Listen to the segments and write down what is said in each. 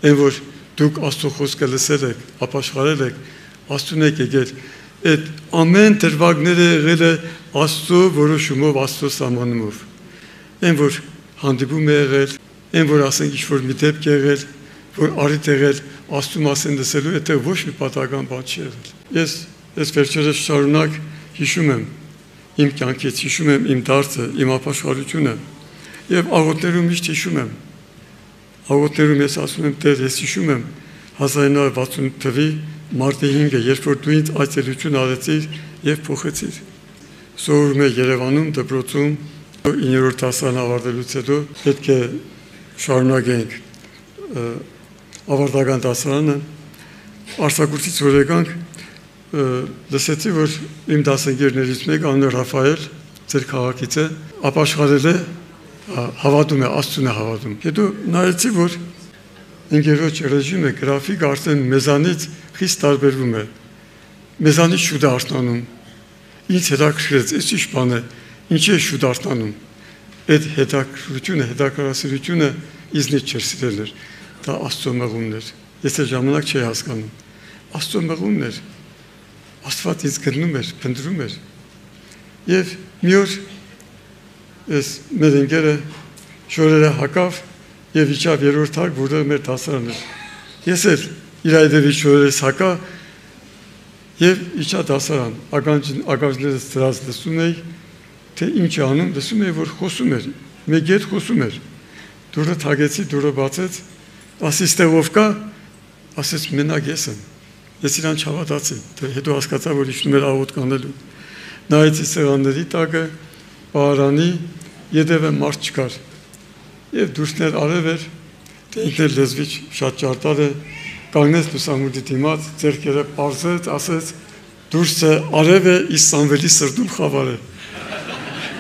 Այն որ դուք Աստծո խոսքը լսել եք, ապաշխարել եք, Աստծուն եք եկել, այդ ամեն դրվագները եղել է Աստծո որոշումով, Աստծո սահմանումով։ Այն որ հանդիպում է եղել, այն որ ասենք ինչ-որ մի դեպք եղել, որ արիտ եղել, Աստծու մասին լսելու, այդտեղ ոչ մի պատահական բան չի եղել։ Ես վերջերս շարունակ հիշում եմ իմ կյանքից, հիշում եմ իմ դարձը, իմ ապաշխարությունը եւ աղոթներում միշտ հիշում եմ։ Աղոթներում ես ասում եմ, Տեր, ես հիշում եմ 1968 թվականի մարտի 5-ը, երբ որ դու ինձ այցելություն արեցիր եւ փոխեցիր։ Սովորում եմ Երևանում դպրոցում 9-րդ դասարան ավարտելուց հետո պետք է շարունակենք ավարտական դասարանը, արձակուրդից որ եկանք, լսեցի, որ իմ դասընկերներից մեկը անունը Ռաֆայել, ձեր քաղաքից է, ապաշխարել է, հավատում է, Աստծուն է հավատում։ Հետո նայեցի, որ ընկերոջ ռեժիմը, գրաֆիկը արդեն մեզանից խիստ տարբերվում է, մեզանից շուտ է արթնանում, ինձ հետաքրքրեց, այս ինչ բան է, ինչի է շուտ արթնանում, այդ հետաքրքրությունը, հետաքրքրասիրությունը իզնից չէր սիրել էր, դա Աստծո մեղումն էր, ես այդ ժամանակ չէի հասկանում, Աստծո մեղումն էր, Աստված ինձ գտնում էր, փնտրում էր, եւ մի օր ես մեր ընկերը շորերը հակավ եւ իջավ երրորդ հարկ, որտեղ մեր դասարանը էր, ես էլ իր այդևից շորերս հակա եւ իջա դասարան, ականջներս դրած լսում էի, թե ինչ է անում, լսում էի, որ խոսում էր, մեկ հետ խոսում էր, դուրը թագեցի, դուրը բացեց, ասի ստեղով կա, ասեց մենակ ես եմ, ես իրան չհավատացի, հետո հասկացա, որ իջնում էր աղոթք անելու, նայեցի սեղանների տակը, պահարանի, ետևը մարդ չկար, եւ դուրսներ արև էր, թե ինքն էլ լեզվիչ շատ ճարտար է, կանգնեց լուսամուտի դիմաց, ձեռքերը պարզեց, ասեց, դուրսը արև է, իսկ Սամվելի սրտում խավար է,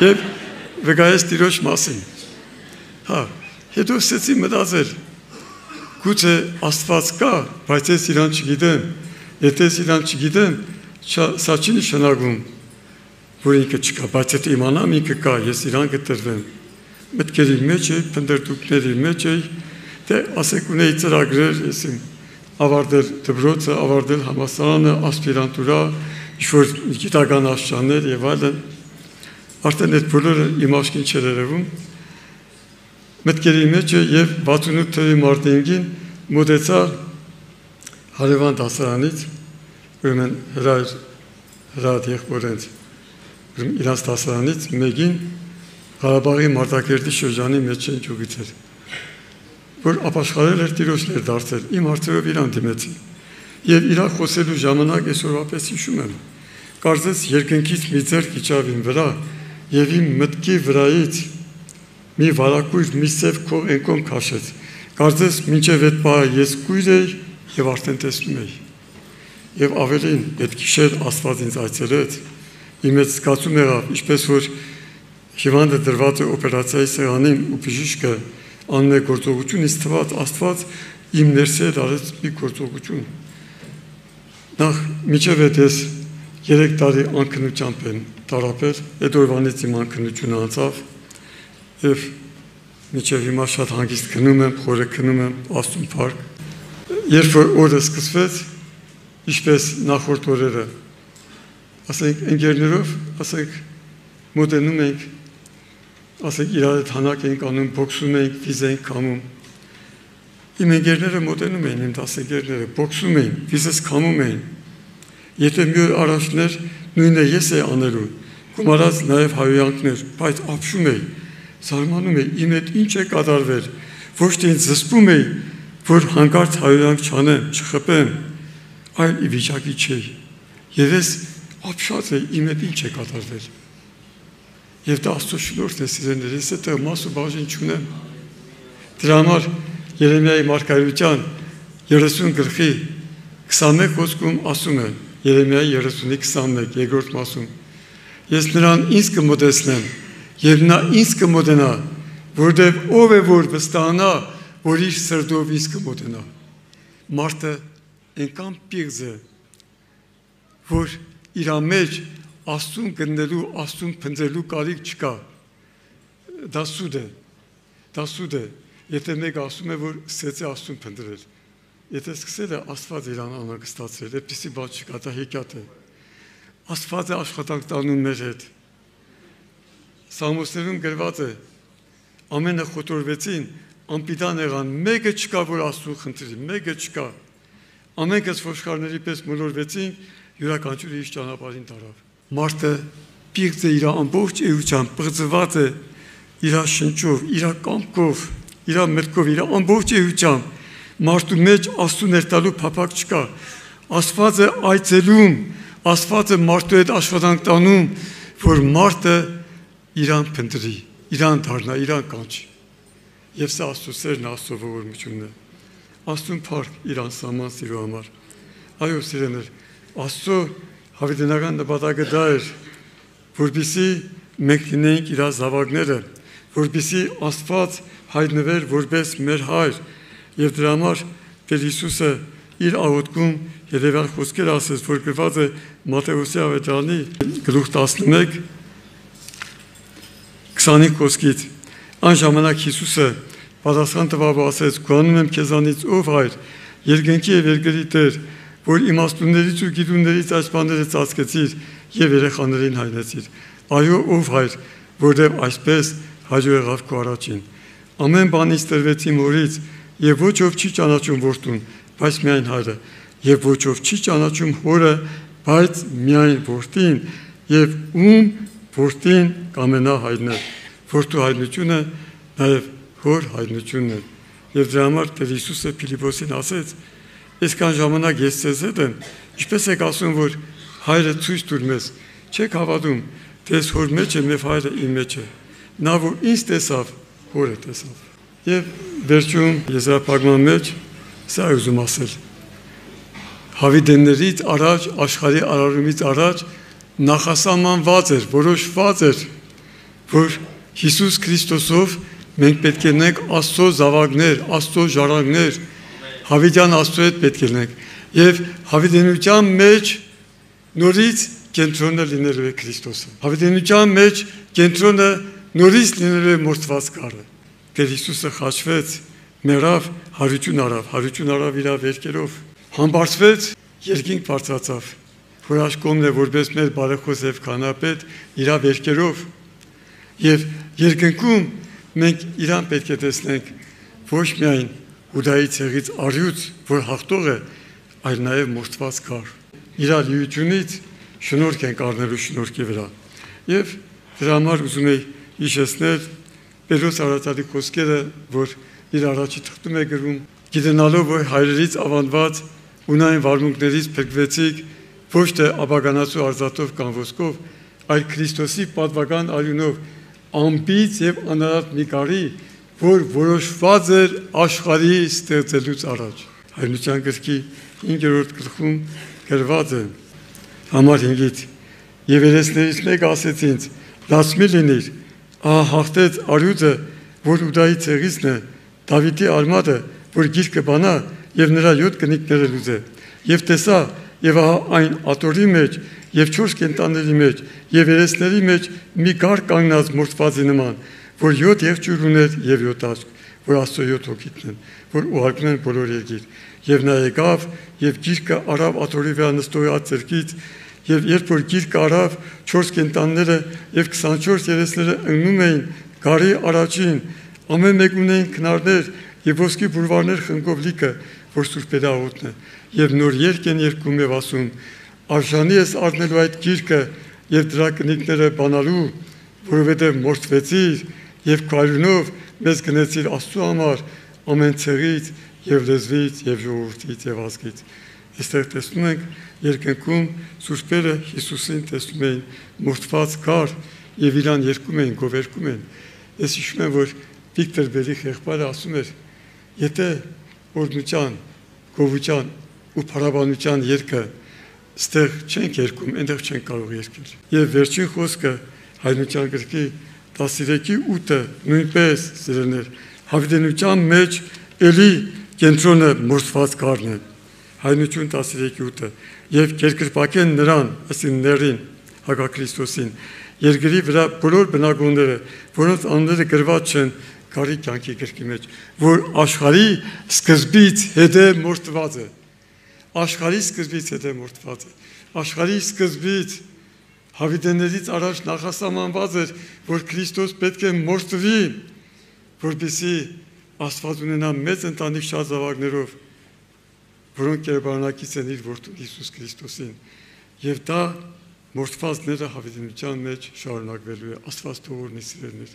եւ վկայեց Տիրոջ մասին, հետո սկսեցի մտածել, գուցե Աստված կա, բայց ես իրան չգիտեմ, եթե ես իրան չգիտեմ, սա չի նշանակում, որ ինքը չկա, բայց եթե իմանամ ինքը կա, ես իրան կտրվեմ, մտքերի մեջ էի, փնտրտուքների մեջ էի, թե ասեք ունեի ծրագրեր, ես իմ ավարտել դպրոցը, ավարտել համալսարանը, ասպիրանտուրա, ինչ-որ գիտական աստիճաններ եւ այլն, արդեն այդ բոլորը իմ աչքին չէր երևում, մտքերի մեջ է եւ 68 թվականի մարտի 5-ին մոտեցա հարևան դասարանից, ուրեմն հրատ եղբորենց, իրանց դասարանից մեկին Ղարաբաղի Մարտակերտի շրջանի մեջ են ճուղից էր, որ ապաշխարել էր Տիրոջն էր դարձել, իմ հարցերով իրան դիմեցի, եւ իրա խոսելու ժամանակ այսօրվա պես հիշում եմ, կարծես երկնքից մի ձեռք իջավ իմ վրա եւ իմ մտքի վրայից մի վարակույր, մի սև քող ենկոմ քաշեց, կարծես մինչև այդ պահը ես կույր էի եւ արդեն տեսնում էի, եւ ավելին այդ գիշեր Աստված ինձ այցելեց, իմ այդ զգացում եղավ, ինչպես որ հիվանդը դրված է օպերացիայի սեղանին ու բժիշկը անում է գործողություն, ինձ թվաց Աստված իմ ներսի հետ արեց մի գործողություն։ Նախ միջև այդ ես 3 տարի անքնությամբ եմ տարապել, այդ օրվանից իմ անքնությունը անցավ եւ միջև հիմա շատ հանգիստ քնում եմ, խորը քնում եմ, Աստծուն փառք։ Երբ որ օրը սկսվեց, ինչպես նախորդ օրերը, ասենք ընկերներով, ասենք մոտենում ենք, ասենք իրար հետ հանակ ենք անում, բոքսում ենք, վիզ ենք կամում։ Իմ ընկերները մոտենում էին, իմ դասընկերները, բոքսում էին, վիզս կամում էին։ Եթե մի օր առաջներ նույնը ես էի անելու, գումարած նաև հայոյանքներ, բայց ապշում էի, զարմանում էի, իմ հետ ինչ է կատարվել, ոչ թե ինձ զսպում էի, որ հանկարծ հայոյանք չանեմ, չխփեմ, այլ ի վիճակի չէի։ Եվ ես ապշած էի, իմ հետ ինչ է կատարվել։ Եվ դա Աստծո շնորհքն է, սիրելիներ, ես այդտեղ մաս ու բաժին չունեմ։ Դրա համար Երեմիայի մարգարեության 30 գլխի 21 խոսքում ասում է, Երեմիայի 30:21 երկրորդ մասում, ես նրան ինձ կմոտեցնեմ, եւ նա ինձ կմոտենա, որտեղ ով է որ վստահանա, որ իր սրտով ինձ կմոտենա։ Մարդը այնքան պիղծ է, որ իր մեջ Աստծուն գտնելու, Աստծուն փնտրելու կարիք չկա, դա սուտ է, Եթե մեկ ասում է, որ սկսեց է Աստծուն փնտրել, եթե սկսել է Աստված իրան անհանգստացրել, այդպիսի բան չկա, դա հեքիաթ է։ Աստված է աշխատանք տանում մեր հետ։ Սաղմոսներում գրված է, ամենը խոտորվեցին, անպիտան եղան, մեկը չկա, որ Աստծուն խնդրի, մեկը չկա։ Ամենքս ոչխարների պես մոլորվեցին, յուրաքանչյուրը իր ճանապարհին տարավ։ Մարդը պիղծ է իր ամբողջ էությամբ, պղծված է իր շնչով, իր կամքով, իր մտքով, իր ամբողջ էությամբ, մարդու մեջ Աստծու ներտալու փափակ չկա։ Աստված է այցելում, Աստված է մարդու հետ աշխատանք տանում, որ մարդը իրան փնտրի, իրան դառնա, իրան կանչի։ Եվ սա Աստծո սերն, Աստծո ողորմությունն է։ Աստծուն փառք իր անսահման սիրո համար։ Այո, սիրեներ, Աստծո հավիտենական նպատակը դա էր, որպեսզի մենք լինենք իր զավակները, որպեսզի Աստված հայտնվեր որպես մեր հայր, եւ դրա համար Տեր Հիսուսը իր աղոթքում հետևյալ խոսքեր ասեց, որ գրված է Մատթեոսի ավետարանի գլուխ 11 20 խոսքից։ Այն ժամանակ Հիսուսը պատասխան տվավ ու ասեց. «Գանում եմ քեզանից, ով հայր, երկնքի եւ երկրի Տեր, որ իմաստուններից ու գիտուններից այս բաները ծածկեցիր եւ երեխաներին հայտնեցիր։ Այո, ով հայր, որտեղ այսպես հաջող եղավ քո առաջին։ Ամեն բանից տրվեցի մորից, եւ ոչ ով չի ճանաչում որդուն, բայց միայն հայրը, եւ ոչ ով չի ճանաչում հորը, բայց միայն որդին, եւ ում որդին կամենա հայտնել։ Որդու հայտնությունը նաեւ հոր հայտնությունն է։ Եվ դրա համար Տեր Հիսուսը Փիլիպոսին ասեց. «Այսքան ժամանակ ես ձեզ հետ եմ, ինչպես եք ասում, որ հայրը ցույց տուր մեզ, չեք հավատում, թե ես հոր մեջ եմ եւ հայրը իմ մեջ է։ Նա որ ինձ տեսավ, հորը տեսավ»։ Եվ վերջում եզրափակման մեջ սա ուզում ասել. հավիտեններից առաջ, աշխարհի արարումից առաջ նախասահմանված էր, որոշված էր, որ Հիսուս Քրիստոսով մենք պետք է լինենք Աստծո զավակներ, Աստծո ժառանգներ, հավիտյան Աստծո հետ պետք է լինենք։ Եվ հավիտենության մեջ նորից կենտրոնը լինելու է Քրիստոսը։ Հավիտենության մեջ կենտրոնը նորից լինելու է մորթված կառը։ Տեր Հիսուսը խաչվեց, մեռավ, հարություն արավ իր վերքերով, համբարձվեց, երկինք բարձրացավ, որ աշխոմն է որպես մեր բարեխոս եւ քանապետ իր վերքերով։ Եվ երկնքում մենք իրան պետք է տեսնենք ոչ միայն Հուդայի ցեղից արյուծ, որ հաղթող է, այլ նաև մորթված կար։ Իր լիությունից շնորհք ենք առնելու շնորհքի վրա։ Եվ դրա համար ուզում եի հիշեցնել Պետրոս առաքյալի խոսքերը, որ իր առաջի թղթում է գրում. «Գիտենալով, որ հայրերից ավանդված ունայն վարմունքներից փրկվեցիք ոչ թե ապագանացու արծաթով կամ ոսկով, այլ Քրիստոսի պատվական արյունով, անբիծ եւ անարատ մի կարի, որ որոշված էր աշխարհի ստեղծելուց առաջ»։ Հայրենության գրքի 5-րդ գլխում գրված է համար 5-ից. «Եվ երեսներից մեկ ասեց ինձ. լաց մի լինիր, ահա հաղթեց արյուծը, որ Ուդայի ցեղիցն է, Դավիթի արմատը, որ գիրկը բանա եւ նրա 7 կնիկները լուծե։ Եվ տեսա, եւ ահա այն աթոռի մեջ եւ 4 կենտանների մեջ եւ երեսների մեջ մի գար կանգնած մորթվածի նման, որ 7 եղջյուր ուներ եւ 7 աչք, որ Աստծո 7 հոգիքն են, որ ուղարկում են բոլոր երկիր։ Եվ նա եկավ եւ գիրկը արավ աթոռի վրա նստողի ձեռքից, եւ երբ որ գիրկը արավ, 4 կենտանները եւ 24 երեսները ընկնում էին գարի առաջին, ամեն մեկ ունեին քնարներ եւ ոսկի բուրվարներ խնկով լիքը, որ սուրբերի աղոթն է, եւ նոր երկ են երգում եւ ասում. արժանի ես առնելու այդ գիրկը եւ դրա կնիկները բանալու, որովհետեւ մորթվեցիր եւ քարյունով մեզ գնեցիր Աստծո համար ամեն ցեղից եւ լեզվից եւ ժողովրդից եւ ազգից։ Այստեղ տեսնում ենք երկնքում սուրբերը Հիսուսին տեսնում էին մորթված կար եւ իրան երգում էին, գովերգում էին։ Ես հիշում եմ, որ Վիկտոր Բերի եղբայրը ասում էր. եթե օրհնության, գովության ու փառաբանության երգը ստեղ չենք երգում, այնտեղ չենք կարող երգել։ Եվ վերջին խոսքը հայրենության գրքի 13:8-ը նույնպես սիրելիներ, հավիտենության մեջ էլի կենտրոնը մորթված կառն է։ Հայրենություն 13:8-ը եւ կերկրպակեն նրան, ասին ներին, Հակա Քրիստոսին, երկրի վրա բոլոր բնակողները, որոնց անունները գրված չեն գարի կյանքի գրքի մեջ, որ աշխարհի սկզբից հետե մորթված է։ Աշխարհի սկզբից հետե մորթված է։ Աշխարհի սկզբից հավիտեններից առաջ նախասահմանված էր, որ Քրիստոս պետք է մորթվի, որպեսզի Աստված ունենա մեծ ընտանիք շատ զավակներով, որոնք կերպարանակից են իր որդու Հիսուս Քրիստոսին, եւ դա մորթվածները հավիտենության մեջ շարունակվելու է։ Աստված թողորնի սիրելիներ։